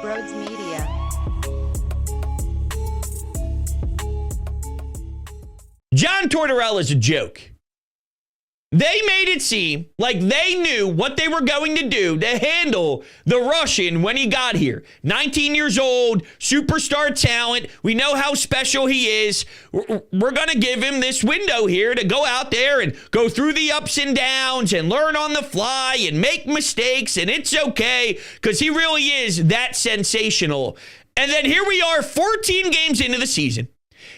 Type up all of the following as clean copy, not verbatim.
Brodes Media. John Tortorella is a joke. They made it seem like they knew what they were going to do to handle the Russian when he got here. 19 years old, superstar talent. We know how special he is. We're going to give him this window here to go out there and go through the ups and downs and learn on the fly and make mistakes, and it's okay because he really is that sensational. And then here we are 14 games into the season.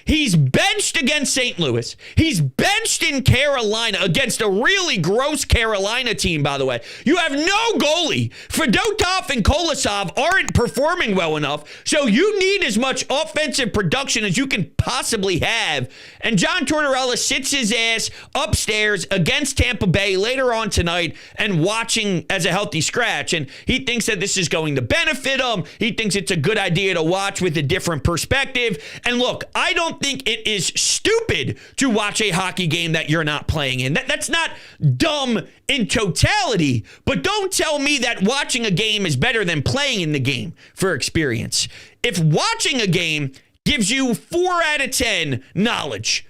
He's benched against St. Louis. He's benched in Carolina against a really gross Carolina team, by the way. You have no goalie. Fedotov and Kolosov aren't performing well enough, so you need as much offensive production as you can possibly have. And John Tortorella sits his ass upstairs against Tampa Bay later on tonight and watching as a healthy scratch. And he thinks that this is going to benefit him. He thinks it's a good idea to watch with a different perspective. And look, I don't think it is stupid to watch a hockey game that you're not playing in. That's not dumb in totality, but don't tell me that watching a game is better than playing in the game for experience. If watching a game gives you 4 out of 10 knowledge,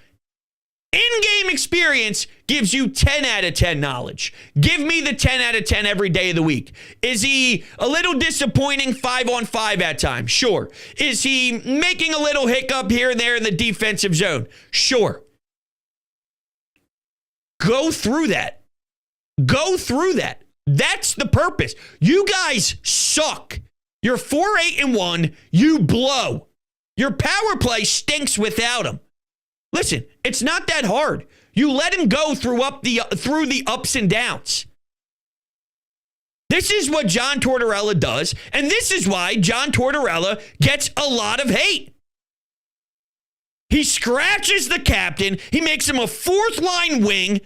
in-game experience gives you 10 out of 10 knowledge. Give me the 10 out of 10 every day of the week. Is he a little disappointing 5-on-5 at times? Sure. Is he making a little hiccup here and there in the defensive zone? Sure. Go through that. Go through that. That's the purpose. You guys suck. You're 4-8-1. You blow. Your power play stinks without him. Listen, it's not that hard. You let him go through the ups and downs. This is what John Tortorella does, and this is why John Tortorella gets a lot of hate. He scratches the captain. He makes him a fourth-line wing.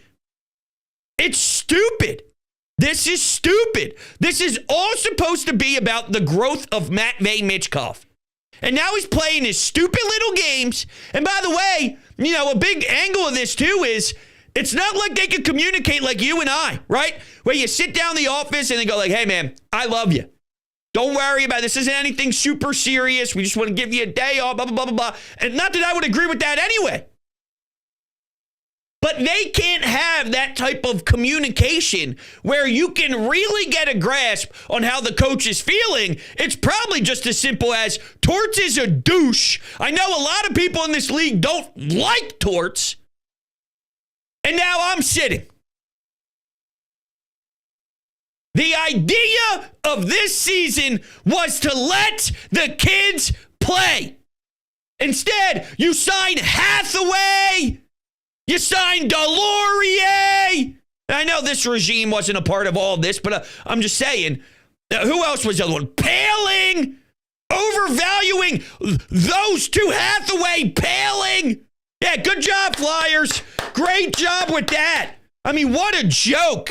It's stupid. This is stupid. This is all supposed to be about the growth of Matvei Michkov. And now he's playing his stupid little games. And by the way, you know, a big angle of this too is it's not like they can communicate like you and I, right? Where you sit down in the office and they go like, hey, man, I love you. Don't worry about it. This isn't anything super serious. We just want to give you a day off, blah, blah, blah, blah, blah. And not that I would agree with that anyway. But they can't have that type of communication where you can really get a grasp on how the coach is feeling. It's probably just as simple as Torts is a douche. I know a lot of people in this league don't like Torts. And now I'm sitting. The idea of this season was to let the kids play. Instead, you sign Hathaway. You signed Delorier. I know this regime wasn't a part of all this, but I'm just saying, who else was the other one? Paling, overvaluing those two. Hathaway, Paling. Yeah, good job, Flyers. Great job with that. I mean, what a joke.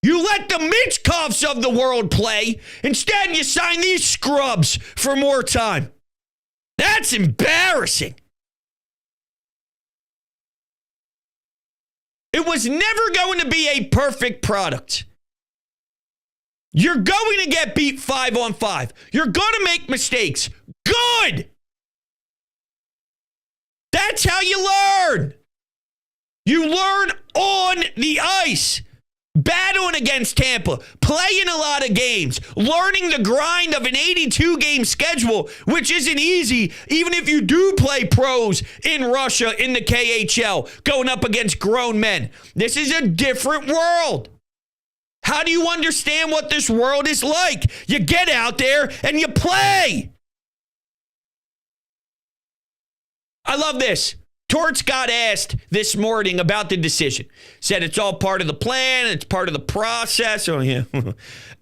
You let the Michkovs of the world play. Instead, you sign these scrubs for more time. That's embarrassing. It was never going to be a perfect product. You're going to get beat 5-on-5. You're going to make mistakes. Good. That's how you learn. You learn on the ice. Battling against Tampa, playing a lot of games, learning the grind of an 82-game schedule, which isn't easy, even if you do play pros in Russia in the KHL, going up against grown men. This is a different world. How do you understand what this world is like? You get out there and you play. I love this. Torts got asked this morning about the decision. Said it's all part of the plan. It's part of the process. Oh, yeah.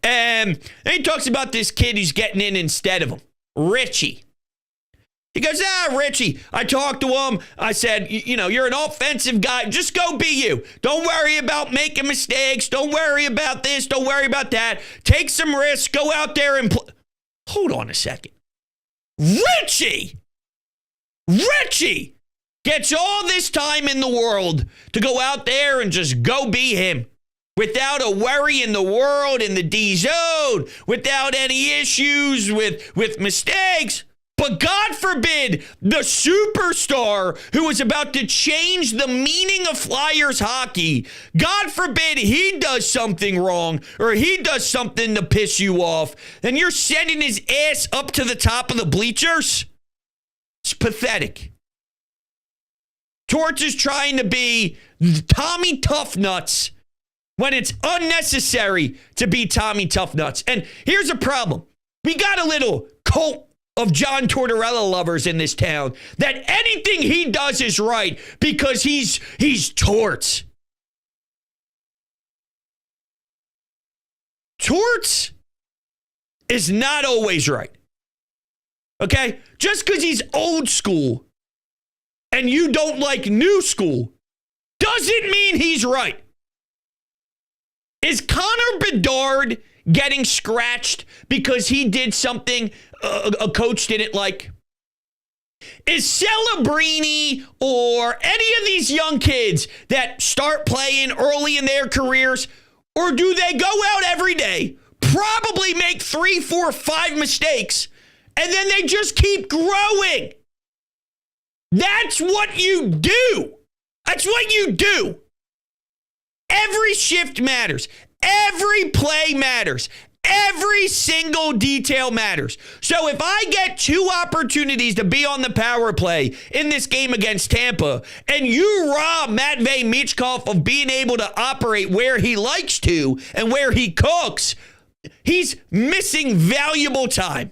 And he talks about this kid who's getting in instead of him, Richie. He goes, Richie, I talked to him. I said, you know, you're an offensive guy. Just go be you. Don't worry about making mistakes. Don't worry about this. Don't worry about that. Take some risks. Go out there and play. Hold on a second. Richie gets all this time in the world to go out there and just go be him. without a worry in the world in the D zone, without any issues with mistakes. But God forbid the superstar who is about to change the meaning of Flyers hockey, God forbid he does something wrong or he does something to piss you off, then you're sending his ass up to the top of the bleachers? It's pathetic. Torts is trying to be Tommy Toughnuts when it's unnecessary to be Tommy Toughnuts. And here's a problem. We got a little cult of John Tortorella lovers in this town that anything he does is right because he's Torts. Torts is not always right. Okay? Just because he's old school and you don't like new school doesn't mean he's right. Is Connor Bedard getting scratched because he did something a coach didn't like? Is Celebrini or any of these young kids that start playing early in their careers, or do they go out every day, probably make 3, 4, 5 mistakes, and then they just keep growing? That's what you do. That's what you do. Every shift matters. Every play matters. Every single detail matters. So if I get 2 opportunities to be on the power play in this game against Tampa, and you rob Matvei Michkov of being able to operate where he likes to and where he cooks, he's missing valuable time.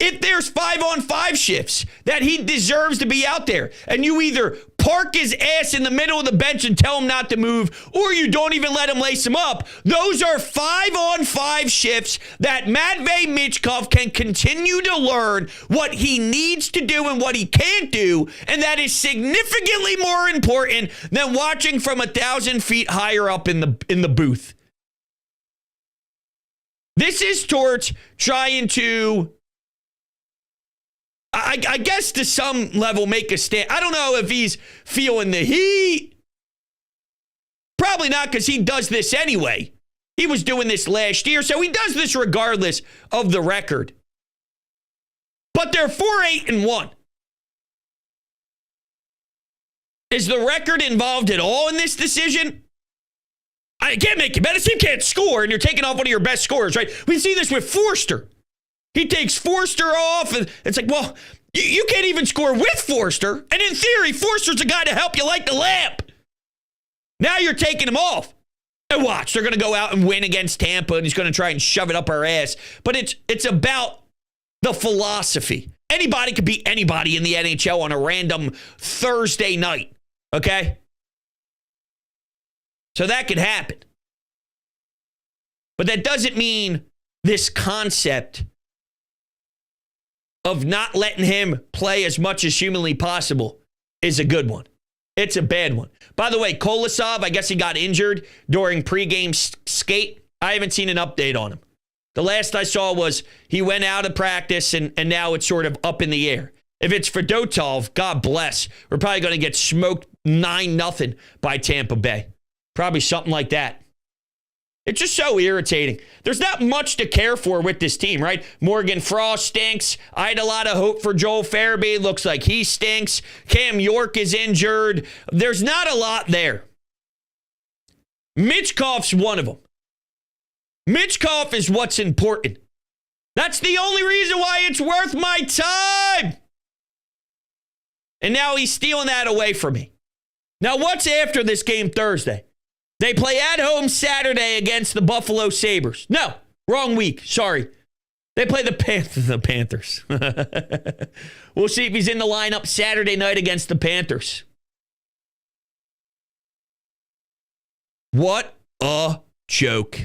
If there's 5-on-5 shifts that he deserves to be out there, and you either park his ass in the middle of the bench and tell him not to move, or you don't even let him lace him up, those are 5-on-5 shifts that Matvei Michkov can continue to learn what he needs to do and what he can't do, and that is significantly more important than watching from 1,000 feet higher up in the booth. This is Torts trying to, I guess to some level, make a stand. I don't know if he's feeling the heat. Probably not, because he does this anyway. He was doing this last year, so he does this regardless of the record. But they're 4-8-1. Is the record involved at all in this decision? I can't make you better. You can't score, and you're taking off one of your best scorers, right? We see this with Forster. He takes Forster off, and it's like, well, you can't even score with Forster. And in theory, Forster's a guy to help you light the lamp. Now you're taking him off. And watch, they're going to go out and win against Tampa, and he's going to try and shove it up our ass. But it's about the philosophy. Anybody could beat anybody in the NHL on a random Thursday night, okay? So that could happen. But that doesn't mean this concept of not letting him play as much as humanly possible is a good one. It's a bad one. By the way, Kolosov, I guess he got injured during pregame skate. I haven't seen an update on him. The last I saw was he went out of practice, and now it's sort of up in the air. If it's Fedotov, God bless. We're probably going to get smoked 9-0 by Tampa Bay. Probably something like that. It's just so irritating. There's not much to care for with this team, right? Morgan Frost stinks. I had a lot of hope for Joel Farabee. Looks like he stinks. Cam York is injured. There's not a lot there. Michkov's one of them. Michkov is what's important. That's the only reason why it's worth my time. And now he's stealing that away from me. Now, what's after this game Thursday? They play at home Saturday against the Buffalo Sabres. No, wrong week. Sorry. They play the Panthers. We'll see if he's in the lineup Saturday night against the Panthers. What a joke.